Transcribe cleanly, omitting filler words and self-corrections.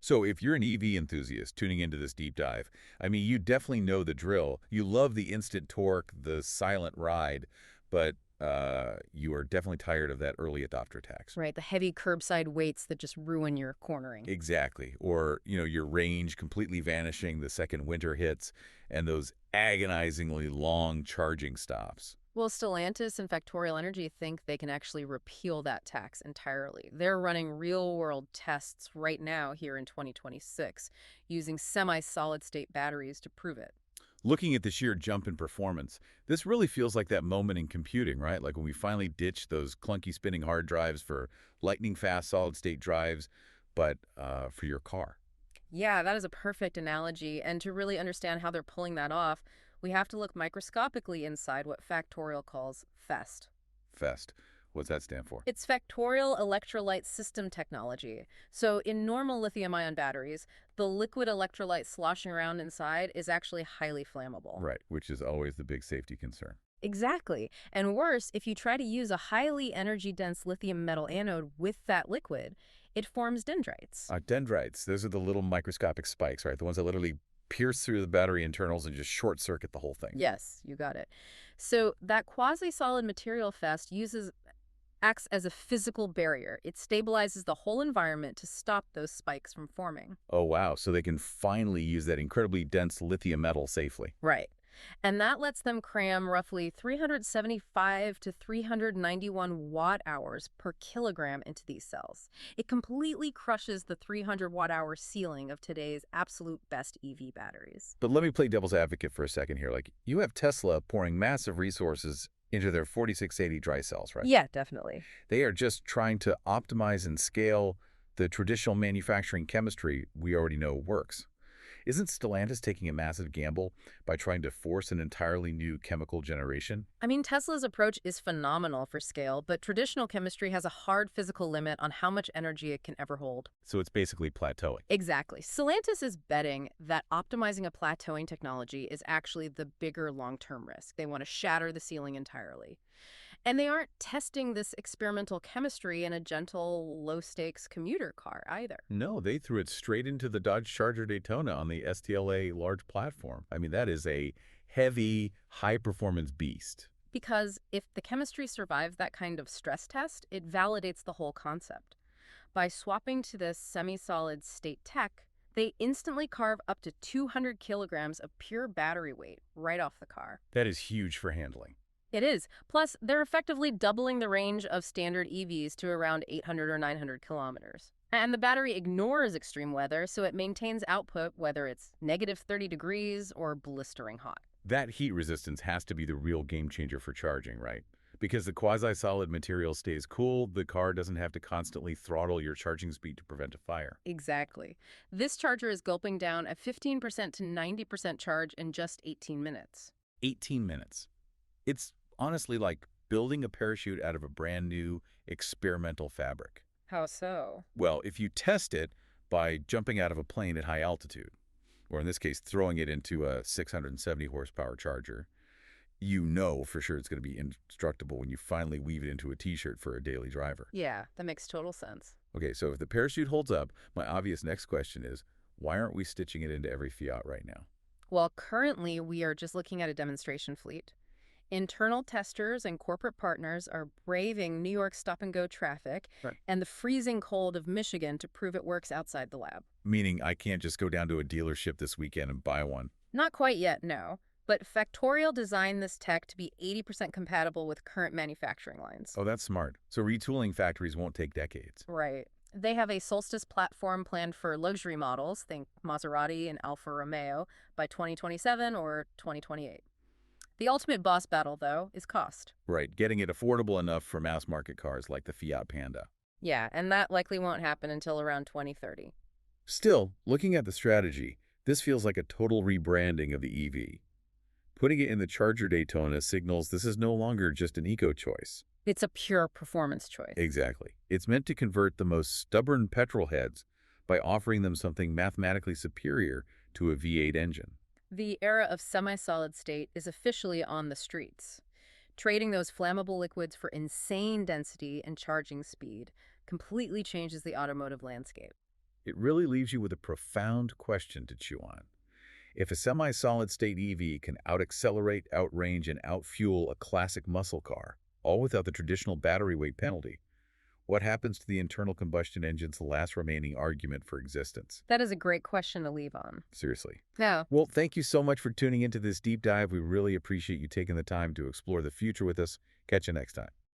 So if you're an EV enthusiast tuning into this deep dive, I mean, you definitely know the drill. You love the instant torque, the silent ride, but you are definitely tired of that early adopter tax. Right, the heavy curbside weights that just ruin your cornering. Exactly. Or, your range completely vanishing the second winter hits and those agonizingly long charging stops. Well, Stellantis and Factorial Energy think they can actually repeal that tax entirely. They're running real-world tests right now here in 2026 using semi-solid-state batteries to prove it. Looking at the sheer jump in performance, this really feels like that moment in computing, right? Like when we finally ditched those clunky spinning hard drives for lightning-fast solid-state drives, but for your car. Yeah, that is a perfect analogy. And to really understand how they're pulling that off, we have to look microscopically inside what Factorial calls FEST. Fest. What's that stand for? It's factorial electrolyte system technology. So in normal lithium-ion batteries, the liquid electrolyte sloshing around inside is actually highly flammable. Right, which is always the big safety concern. Exactly. And worse, if you try to use a highly energy-dense lithium metal anode with that liquid, it forms dendrites. Dendrites, those are the little microscopic spikes, right? The ones that literally pierce through the battery internals and just short circuit the whole thing. Yes, you got it. So that quasi-solid material fest acts as a physical barrier. It stabilizes the whole environment to stop those spikes from forming. Oh, wow. So they can finally use that incredibly dense lithium metal safely. Right. And that lets them cram roughly 375 to 391 watt-hours per kilogram into these cells. It completely crushes the 300 watt-hour ceiling of today's absolute best EV batteries. But let me play devil's advocate for a second here. Like, you have Tesla pouring massive resources into their 4680 dry cells, right? Yeah, definitely. They are just trying to optimize and scale the traditional manufacturing chemistry we already know works. Isn't Stellantis taking a massive gamble by trying to force an entirely new chemical generation? I mean, Tesla's approach is phenomenal for scale, but traditional chemistry has a hard physical limit on how much energy it can ever hold. So it's basically plateauing. Exactly. Stellantis is betting that optimizing a plateauing technology is actually the bigger long-term risk. They want to shatter the ceiling entirely. And they aren't testing this experimental chemistry in a gentle, low-stakes commuter car either. No, they threw it straight into the Dodge Charger Daytona on the STLA large platform. I mean, that is a heavy, high-performance beast. Because if the chemistry survives that kind of stress test, it validates the whole concept. By swapping to this semi-solid state tech, they instantly carve up to 200 kilograms of pure battery weight right off the car. That is huge for handling. It is. Plus, they're effectively doubling the range of standard EVs to around 800 or 900 kilometers. And the battery ignores extreme weather, so it maintains output whether it's negative 30 degrees or blistering hot. That heat resistance has to be the real game changer for charging, right? Because the quasi-solid material stays cool, the car doesn't have to constantly throttle your charging speed to prevent a fire. Exactly. This charger is gulping down a 15% to 90% charge in just 18 minutes. 18 minutes. It's honestly like building a parachute out of a brand new experimental fabric. How so? Well, if you test it by jumping out of a plane at high altitude, or in this case, throwing it into a 670 horsepower charger, you know for sure it's going to be indestructible when you finally weave it into a t-shirt for a daily driver. Yeah, that makes total sense. Okay, so if the parachute holds up, my obvious next question is, why aren't we stitching it into every Fiat right now? Well, currently we are just looking at a demonstration fleet. Internal testers and corporate partners are braving New York stop-and-go traffic and the freezing cold of Michigan to prove it works outside the lab. Meaning I can't just go down to a dealership this weekend and buy one. Not quite yet, no. But Factorial designed this tech to be 80% compatible with current manufacturing lines. Oh, that's smart. So retooling factories won't take decades. Right. They have a Solstice platform planned for luxury models, think Maserati and Alfa Romeo, by 2027 or 2028. The ultimate boss battle, though, is cost. Right, getting it affordable enough for mass market cars like the Fiat Panda. Yeah, and that likely won't happen until around 2030. Still, looking at the strategy, this feels like a total rebranding of the EV. Putting it in the Charger Daytona signals this is no longer just an eco choice. It's a pure performance choice. Exactly. It's meant to convert the most stubborn petrol heads by offering them something mathematically superior to a V8 engine. The era of semi-solid state is officially on the streets. Trading those flammable liquids for insane density and charging speed completely changes the automotive landscape. It really leaves you with a profound question to chew on. If a semi-solid state EV can out-accelerate, outrange, and outfuel a classic muscle car, all without the traditional battery weight penalty, what happens to the internal combustion engine's last remaining argument for existence? That is a great question to leave on. Seriously. Yeah. Well, thank you so much for tuning into this deep dive. We really appreciate you taking the time to explore the future with us. Catch you next time.